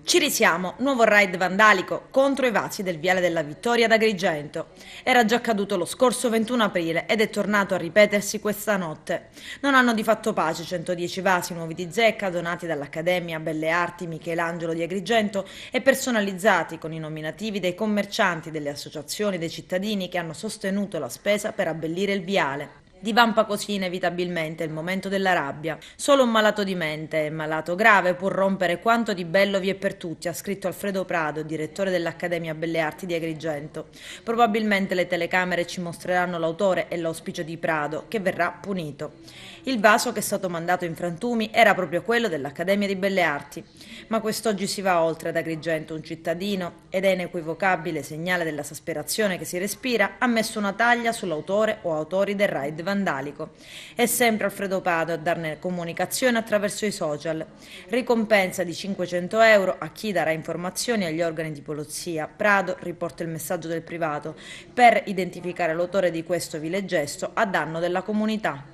Ci risiamo, nuovo raid vandalico contro i vasi del Viale della Vittoria ad Agrigento. Era già accaduto lo scorso 21 aprile ed è tornato a ripetersi questa notte. Non hanno di fatto pace 110 vasi nuovi di zecca donati dall'Accademia Belle Arti Michelangelo di Agrigento e personalizzati con i nominativi dei commercianti, delle associazioni, dei cittadini che hanno sostenuto la spesa per abbellire il viale. Divampa così inevitabilmente il momento della rabbia. Solo un malato di mente e malato grave può rompere quanto di bello vi è per tutti, ha scritto Alfredo Prado, direttore dell'Accademia Belle Arti di Agrigento. Probabilmente le telecamere ci mostreranno l'autore e l'auspicio di Prado, che verrà punito. Il vaso che è stato mandato in frantumi era proprio quello dell'Accademia di Belle Arti. Ma quest'oggi si va oltre ad Agrigento. Un cittadino, ed è inequivocabile segnale dell'esasperazione che si respira, ha messo una taglia sull'autore o autori del raid vandalico. È sempre Alfredo Pado a darne comunicazione attraverso i social. Ricompensa di 500 euro a chi darà informazioni agli organi di polizia. Prado riporta il messaggio del privato per identificare l'autore di questo vile gesto a danno della comunità.